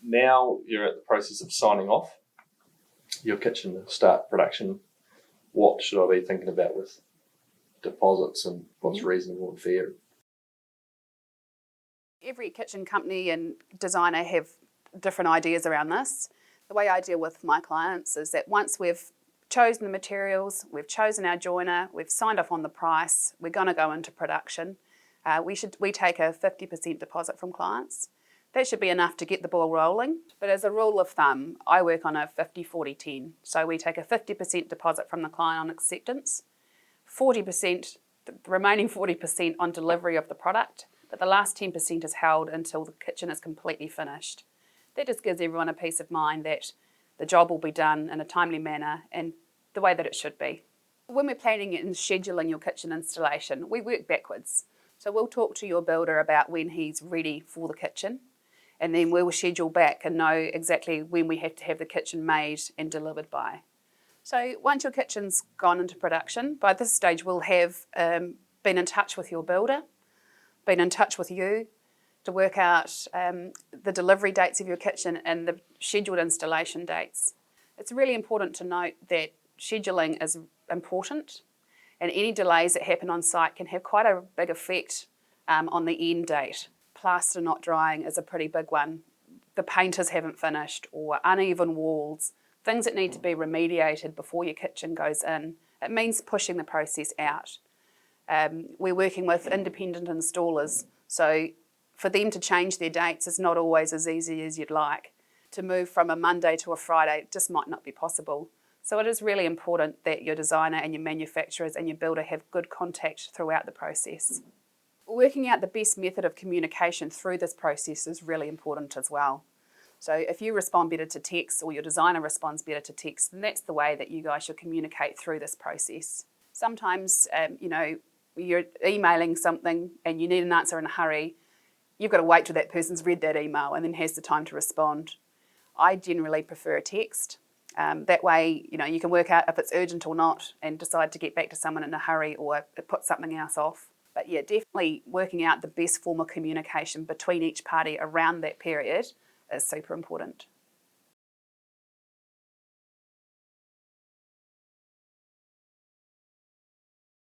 Now you're at the process of signing off your kitchen to start production. What should I be thinking about with deposits and what's reasonable and fair? Every kitchen company and designer have different ideas around this. The way I deal with my clients is that once we've chosen the materials, we've chosen our joiner, we've signed off on the price, we're going to go into production, we take a 50% deposit from clients. That should be enough to get the ball rolling. But as a rule of thumb, I work on a 50-40-10. So we take a 50% deposit from the client on acceptance, 40%, the remaining 40% on delivery of the product, but the last 10% is held until the kitchen is completely finished. That just gives everyone a peace of mind that the job will be done in a timely manner and the way that it should be. When we're planning and scheduling your kitchen installation, we work backwards. So we'll talk to your builder about when he's ready for the kitchen, and then we'll schedule back and know exactly when we have to have the kitchen made and delivered by. So once your kitchen's gone into production, by this stage we'll have been in touch with your builder, been in touch with you to work out the delivery dates of your kitchen and the scheduled installation dates. It's really important to note that scheduling is important, and any delays that happen on site can have quite a big effect on the end date. Plaster not drying is a pretty big one. The painters haven't finished, or uneven walls, things that need to be remediated before your kitchen goes in. It means pushing the process out. We're working with independent installers, so for them to change their dates is not always as easy as you'd like. To move from a Monday to a Friday just might not be possible. So it is really important that your designer and your manufacturers and your builder have good contact throughout the process. Working out the best method of communication through this process is really important as well. So if you respond better to text, or your designer responds better to text, then that's the way that you guys should communicate through this process. Sometimes, you're emailing something and you need an answer in a hurry. You've got to wait till that person's read that email and then has the time to respond. I generally prefer a text. That way, you can work out if it's urgent or not and decide to get back to someone in a hurry or put something else off. But yeah, definitely working out the best form of communication between each party around that period is super important.